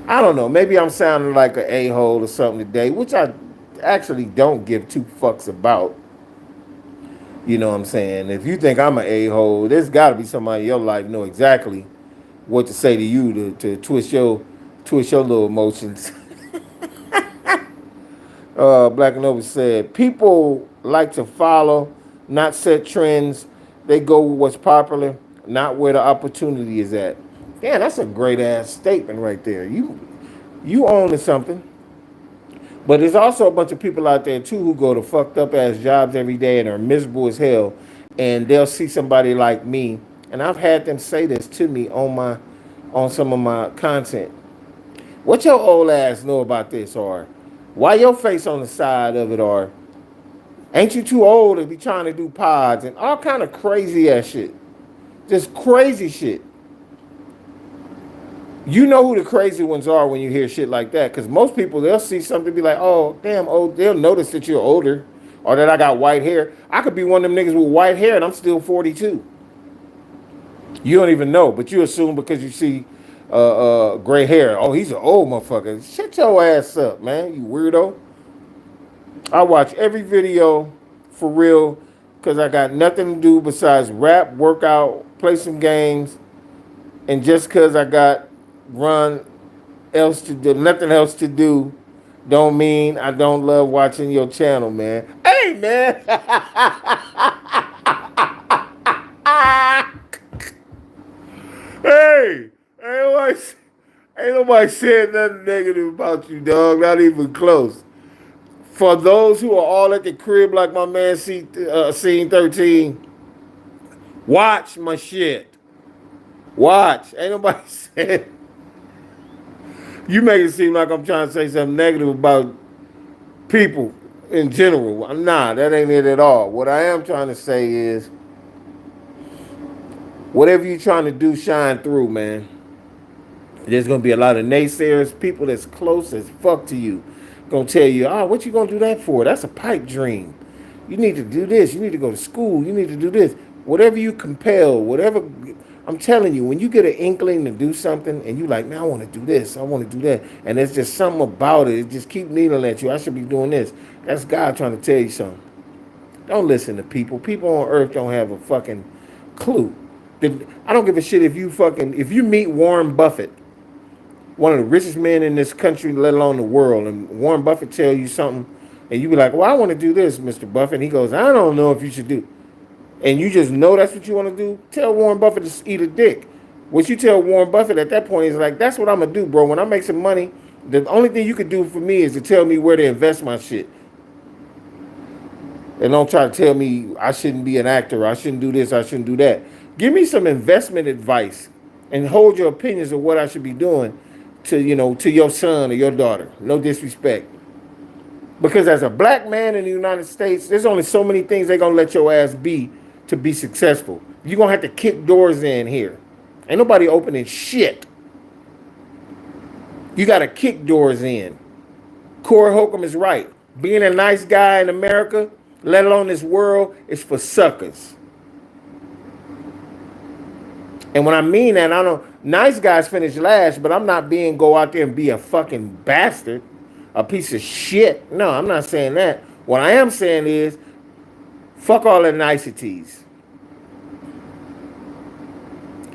I don't know. Maybe I'm sounding like an a-hole or something today, which I actually don't give 2 fucks about. You know what I'm saying? If you think I'm an a-hole, there's got to be somebody in your life know exactly what to say to you to twist your little emotions. Black Nova said, people like to follow, not set trends. They go with what's popular, not where the opportunity is at. Yeah, that's a great ass statement right there. You own to something. But there's also a bunch of people out there too who go to fucked up ass jobs every day and are miserable as hell. And they'll see somebody like me, and I've had them say this to me on some of my content. What your old ass know about this, or why your face on the side of it, or ain't you too old to be trying to do pods and all kind of crazy ass shit. Just crazy shit. You know who the crazy ones are when you hear shit like that, because most people, they'll see something and be like, oh damn, oh, they'll notice that you're older or that I got white hair. I could be one of them niggas with white hair and I'm still 42. You don't even know, but you assume because you see gray hair, oh, he's an old motherfucker. Shut your ass up, man, you weirdo. I watch every video for real because I got nothing to do besides rap, work out, play some games, and just because I got run else to do, nothing else to do, don't mean I don't love watching your channel, man. Hey, man. Hey, ain't nobody saying nothing negative about you, dog. Not even close. For those who are all at the crib, like my man Scene 13, watch my shit. Watch. Ain't nobody saying. You make it seem like I'm trying to say something negative about people in general. Nah, that ain't it at all. What I am trying to say is, whatever you're trying to do, shine through, man. There's gonna be a lot of naysayers, people that's close as fuck to you, gonna tell you, oh, what you gonna do that for? That's a pipe dream. You need to do this. You need to go to school. You need to do this. Whatever you compel, whatever. I'm telling you, when you get an inkling to do something and you like, man, I want to do this, I want to do that, and there's just something about it, it just keep needling at you. I should be doing this. That's God trying to tell you something. Don't listen to people. People on earth don't have a fucking clue. I don't give a shit if you meet Warren Buffett, one of the richest men in this country, let alone the world, and Warren Buffett tell you something, and you be like, well, I want to do this, Mr. Buffett. And he goes, I don't know if you should do. And you just know that's what you want to do, tell Warren Buffett to eat a dick. What you tell Warren Buffett at that point is like, that's what I'm going to do, bro. When I make some money, the only thing you could do for me is to tell me where to invest my shit. And don't try to tell me I shouldn't be an actor, I shouldn't do this, I shouldn't do that. Give me some investment advice and hold your opinions of what I should be doing to your son or your daughter. No disrespect. Because as a black man in the United States, there's only so many things they're gonna let your ass be to be successful. You're gonna have to kick doors in here. Ain't nobody opening shit. You gotta kick doors in. Corey Holcomb is right. Being a nice guy in America, let alone this world, is for suckers. And when I mean that, I don't. Nice guys finish last, but I'm not being go out there and be a fucking bastard, a piece of shit. No, I'm not saying that. What I am saying is, fuck all the niceties.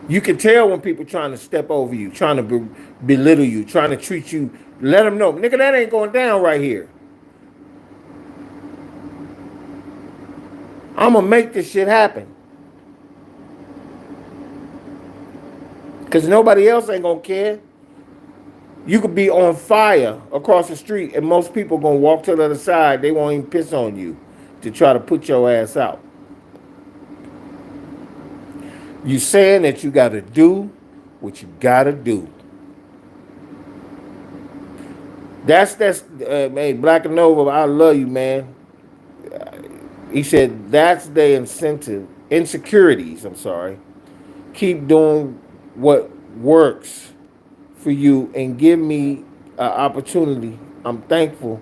You can tell when people trying to step over you, trying to belittle you, trying to treat you. Let them know, nigga, that ain't going down right here. I'm gonna make this shit happen. Because nobody else ain't gonna care. You could be on fire across the street and most people gonna walk to the other side. They won't even piss on you to try to put your ass out. You saying that you gotta do what you gotta do. That's man, Black and Nova, I love you, man. He said that's the insecurities, I'm sorry. Keep doing what works for you and give me an opportunity. I'm thankful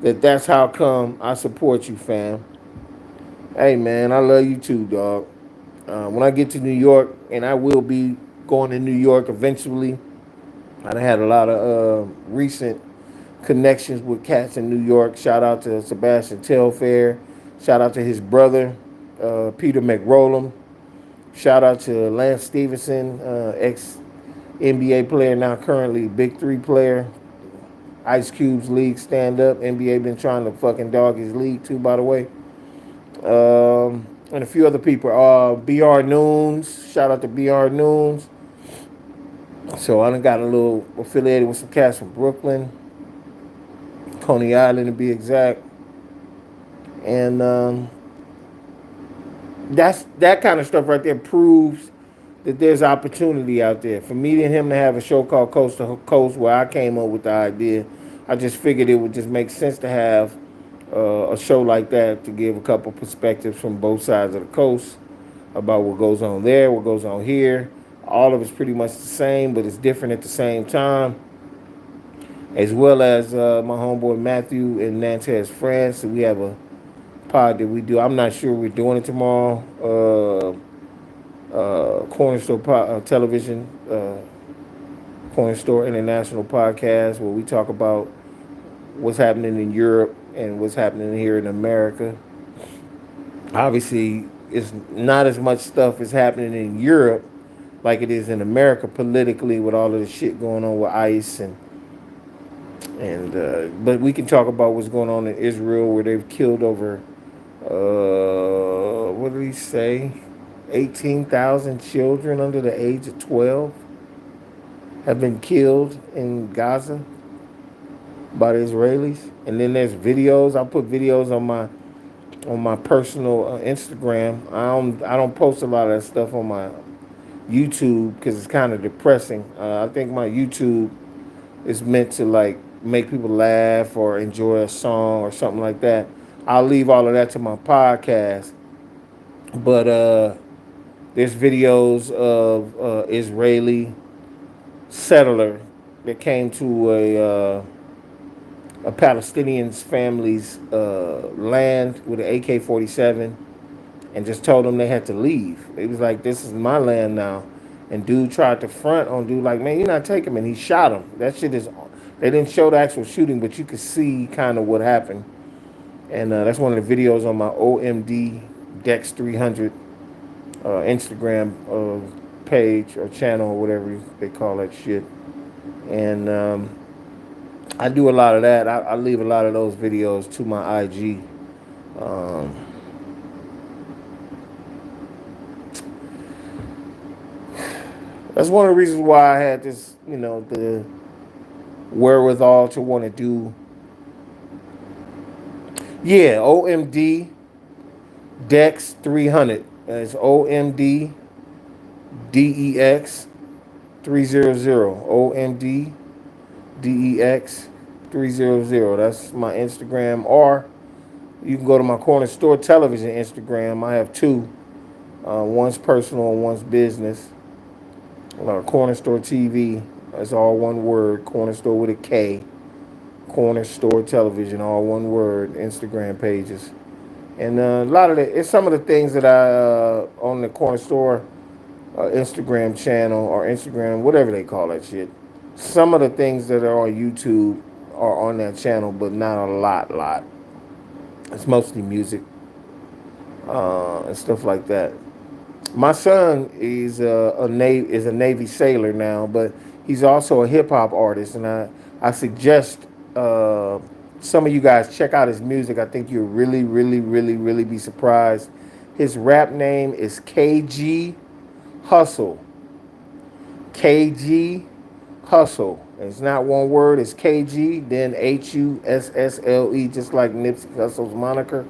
that that's how come I support you, fam. Hey, man, I love you too, dog. When I get to New York, and I will be going to New York eventually, I had a lot of recent connections with cats in New York. Shout out to Sebastian Telfair. Shout out to his brother, Peter McRollum. Shout out to Lance Stevenson, ex-NBA player, now currently Big Three player. Ice Cube's league stand-up. NBA been trying to fucking dog his league too, by the way. And a few other people. BR Noons. Shout out to BR Noons. So I done got a little affiliated with some cats from Brooklyn. Coney Island to be exact. And that kind of stuff right there proves that there's opportunity out there. For me and him to have a show called Coast to Coast, where I came up with the idea, I just figured it would just make sense to have a show like that to give a couple perspectives from both sides of the coast about what goes on there, what goes on here. All of it's pretty much the same, but it's different at the same time. As well as my homeboy Matthew in Nantes, France. So we have a pod that we do. I'm not sure we're doing it tomorrow. Corner Store Television, Corner Store International podcast, where we talk about what's happening in Europe and what's happening here in America. Obviously, it's not as much stuff is happening in Europe like it is in America politically with all of the shit going on with ICE and but we can talk about what's going on in Israel where they've killed over what did he say? 18,000 children under the age of 12 have been killed in Gaza by the Israelis. And then there's videos. I put videos on my personal Instagram. I don't post a lot of that stuff on my YouTube because it's kind of depressing. I think my YouTube is meant to like make people laugh or enjoy a song or something like that. I'll leave all of that to my podcast. But there's videos of Israeli settler that came to a Palestinian's family's land with an AK-47 and just told them they had to leave. It was like, this is my land now. And dude tried to front on dude like, man, you're not taking him. And he shot him. That shit is, they didn't show the actual shooting, but you could see kind of what happened. And that's one of the videos on my OMD Dex 300 Instagram page or channel or whatever they call that shit. And I do a lot of that. I leave a lot of those videos to my IG. That's one of the reasons why I had this, the wherewithal to want to do. Yeah, OMD Dex 300. It's OMD DEX 300. OMD DEX 300. That's my Instagram. Or you can go to my Corner Store Television Instagram. I have two. One's personal and one's business. Corner Store TV. That's all one word. Corner Store with a K. Corner Store Television, all one word. Instagram pages. And a lot of it's some of the things that I on the Corner Store Instagram channel or Instagram, whatever they call that shit. Some of the things that are on YouTube are on that channel, but not a lot. It's mostly music and stuff like that. My son is a Navy sailor now, but he's also a hip hop artist, and I suggest some of you guys check out his music. I think you'll really be surprised. His rap name is KG Hustle. KG Hustle. It's not one word. It's KG, then HUSSLE, just like Nipsey Hussle's moniker.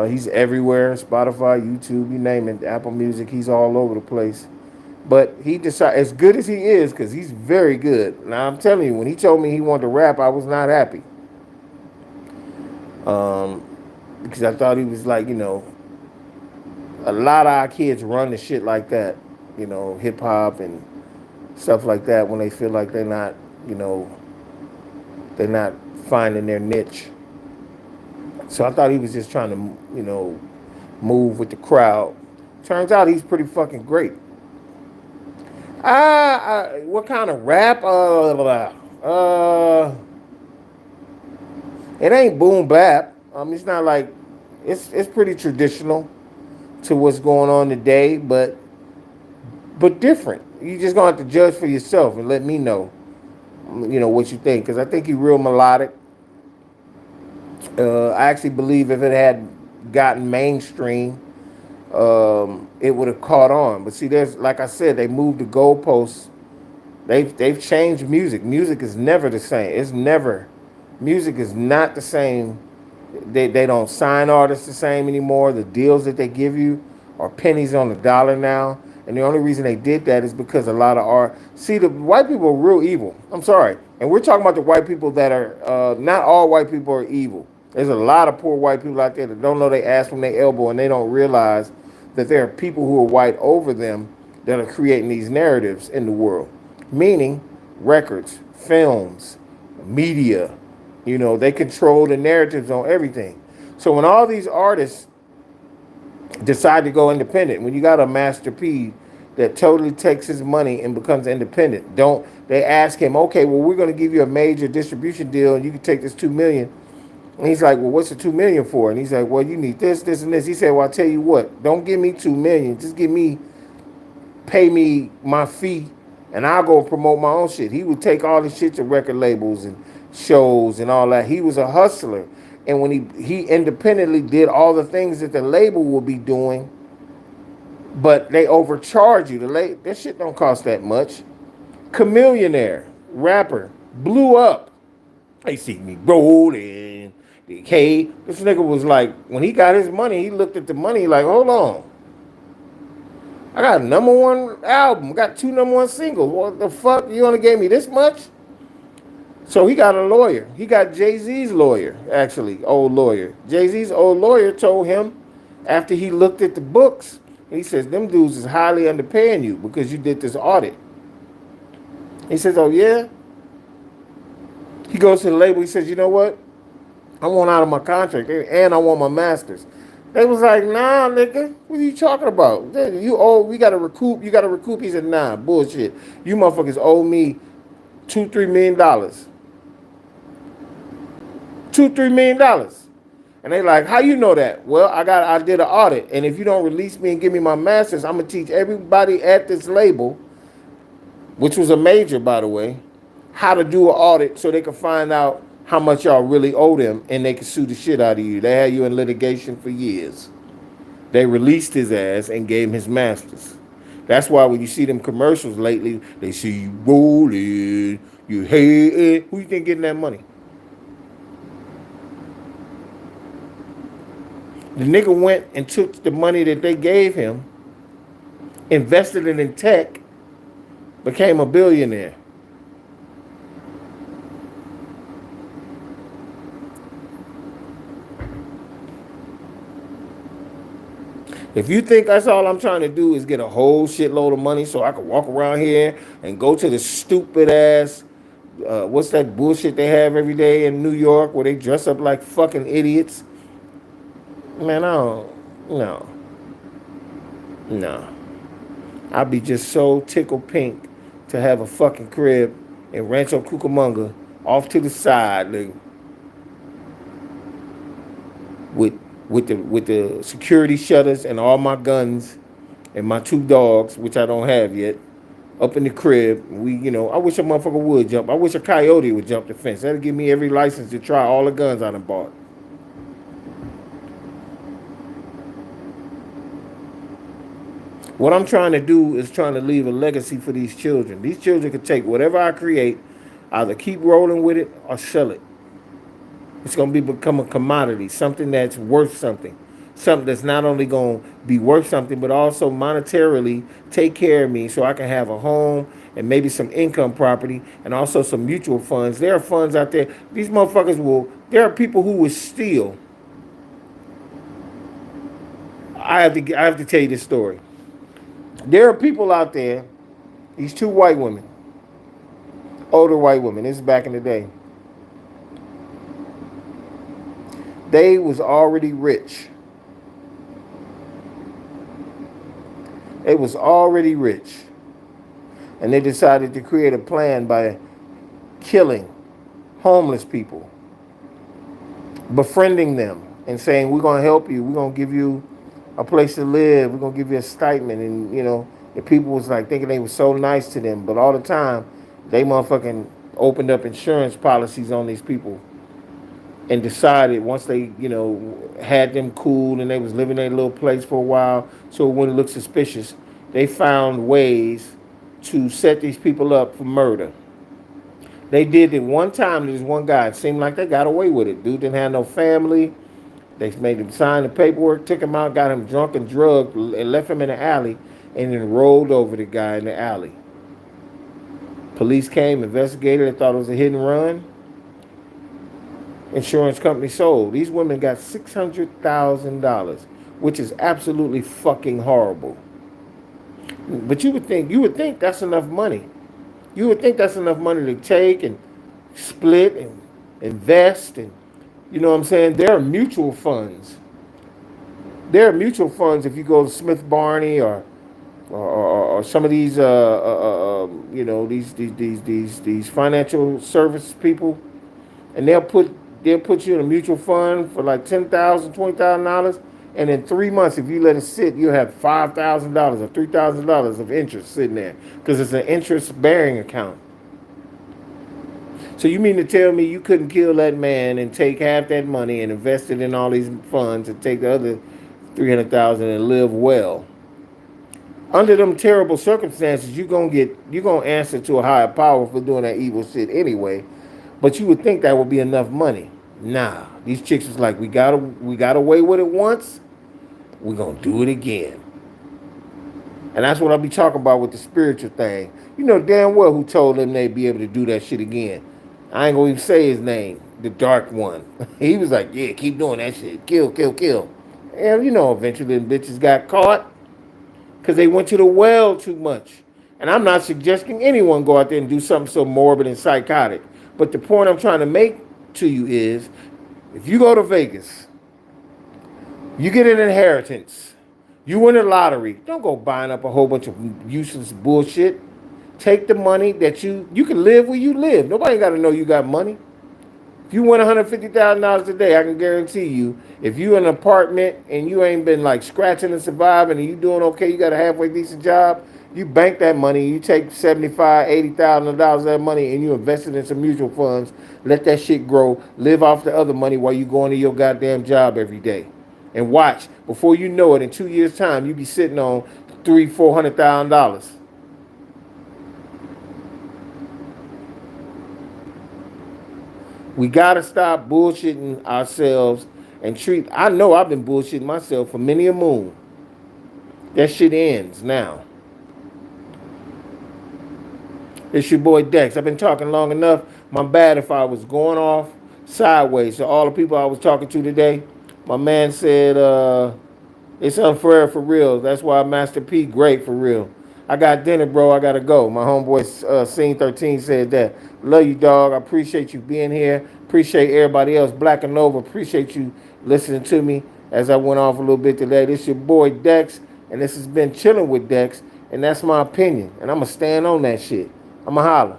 He's everywhere. Spotify, YouTube, you name it. Apple Music. He's all over the place. But he decided, as good as he is, because he's very good. Now, I'm telling you, when he told me he wanted to rap, I was not happy. Because I thought he was like, a lot of our kids run the shit like that. Hip hop and stuff like that when they feel like they're not finding their niche. So I thought he was just trying to, move with the crowd. Turns out he's pretty fucking great. What kind of rap? It ain't boom bap. It's not like it's pretty traditional to what's going on today, but different. You just gonna have to judge for yourself and let me know, what you think, because I think he's real melodic. I actually believe if it had gotten mainstream, it would have caught on. But see, there's, like I said, they moved the goalposts. They've changed music. Music is never the same. It's never Music is not the same. They don't sign artists the same anymore. The deals that they give you are pennies on the dollar now. And the only reason they did that is because a lot of art. See, the white people are real evil. I'm sorry. And we're talking about the white people that are, not all white people are evil. There's a lot of poor white people out there that don't know they ass from their elbow and they don't realize that there are people who are white over them that are creating these narratives in the world. Meaning records, films, media, they control the narratives on everything. So when all these artists decide to go independent, when you got a Master P that totally takes his money and becomes independent, don't they ask him, okay, well, we're going to give you a major distribution deal and you can take this 2 million. And he's like, well, what's the 2 million for? And he's like, well, you need this, this, and this. He said, well, I'll tell you what, don't give me 2 million. Just pay me my fee and I'll go promote my own shit. He would take all the shit to record labels and shows and all that. He was a hustler. And when he independently did all the things that the label would be doing, but they overcharge you. That shit don't cost that much. Chameleonaire, rapper, blew up. They see me rolling. Hey, this nigga was like, when he got his money, he looked at the money like, hold on. I got a #1 album. I got 2 #1 singles. What the fuck? You only gave me this much? So he got a lawyer. He got Jay-Z's lawyer, actually, old lawyer. Jay-Z's old lawyer told him after he looked at the books, he says, them dudes is highly underpaying you because you did this audit. He says, oh, yeah? He goes to the label. He says, you know what? I want out of my contract and I want my masters. They was like, nah, nigga, what are you talking about? You owe, we got to recoup. You got to recoup. He said, nah, bullshit. You motherfuckers owe me $2-3 million. $2-3 million. And they like, how you know that? Well, I did an audit. And if you don't release me and give me my masters, I'm going to teach everybody at this label, which was a major, by the way, how to do an audit so they can find out how much y'all really owe them and they can sue the shit out of you. They had you in litigation for years. They released his ass and gave him his masters. That's why when you see them commercials lately, they see you rolling, you hate it. Who you think getting that money? The nigga went and took the money that they gave him, invested it in tech, became a billionaire. If you think that's all I'm trying to do is get a whole shitload of money so I can walk around here and go to the stupid ass, what's that bullshit they have every day in New York where they dress up like fucking idiots? Man, I don't, no. I'd be just so tickled pink to have a fucking crib in Rancho Cucamonga off to the side, like, with the security shutters and all my guns and my 2 dogs, which I don't have yet, up in the crib. I wish a motherfucker would jump. I wish a coyote would jump the fence. That'd give me every license to try all the guns I done bought. What I'm trying to do is trying to leave a legacy for these children. These children can take whatever I create, either keep rolling with it or sell it. It's going to become a commodity, something that's worth something. Something that's not only going to be worth something, but also monetarily take care of me so I can have a home and maybe some income property and also some mutual funds. There are funds out there. These motherfuckers there are people who will steal. I have to tell you this story. There are people out there, these 2 white women, older white women, this is back in the day. They was already rich. They was already rich. And they decided to create a plan by killing homeless people, befriending them and saying, we're going to help you. We're going to give you a place to live. We're going to give you a stipend. And, the people was like thinking they were so nice to them. But all the time, they motherfucking opened up insurance policies on these people and decided once they, had them cool and they was living in a little place for a while so it wouldn't look suspicious, they found ways to set these people up for murder. They did it one time to this one guy. It seemed like they got away with it. Dude didn't have no family. They made him sign the paperwork, took him out, got him drunk and drugged, and left him in the alley, and then rolled over the guy in the alley. Police came, investigated, they thought it was a hit and run. Insurance company sold. These women got $600,000, which is absolutely fucking horrible. But you would think that's enough money. You would think that's enough money to take and split and invest, and you know what I'm saying? There are mutual funds. There are mutual funds if you go to Smith Barney or some of these these financial service people, and they'll put you in a mutual fund for like $10,000, $20,000, and in 3 months, if you let it sit, you'll have $5,000 or $3,000 of interest sitting there because it's an interest bearing account. So you mean to tell me you couldn't kill that man and take half that money and invest it in all these funds and take the other 300,000 and live well? Under them terrible circumstances, you're gonna answer to a higher power for doing that evil shit anyway. But you would think that would be enough money. Nah, these chicks was like, we got away with it once, we're gonna do it again. And that's what I'll be talking about with the spiritual thing. You know damn well who told them they'd be able to do that shit again. I ain't gonna even say his name, the dark one. He was like, yeah, keep doing that shit. Kill, kill, kill. And you know, eventually them bitches got caught because they went to the well too much. And I'm not suggesting anyone go out there and do something so morbid and psychotic. But the point I'm trying to make to you is, if you go to Vegas, you get an inheritance, you win a lottery, don't go buying up a whole bunch of useless bullshit. Take the money that you can live where you live. Nobody got to know you got money. If you win $150,000 a day, I can guarantee you, if you in an apartment and you ain't been like scratching and surviving and you doing okay, you got a halfway decent job, you bank that money, you take $80,000 of that money and you invest it in some mutual funds, let that shit grow, live off the other money while you going to your goddamn job every day. And watch, before you know it, in 2 years' time, you be sitting on $300,000-$400,000. We gotta stop bullshitting ourselves and treat. I know I've been bullshitting myself for many a moon. That shit ends now. It's your boy Dex. I've been talking long enough. My bad if I was going off sideways. So all the people I was talking to today, my man said it's unfair for real. That's why Master P great for real. I got dinner, bro. I gotta go. My homeboy Scene 13 said that. Love you, dog. I appreciate you being here. Appreciate everybody else. Black and Nova. Appreciate you listening to me as I went off a little bit today. This your boy Dex, and this has been Chilling with Dex, and that's my opinion. And I'ma stand on that shit. I'ma holler.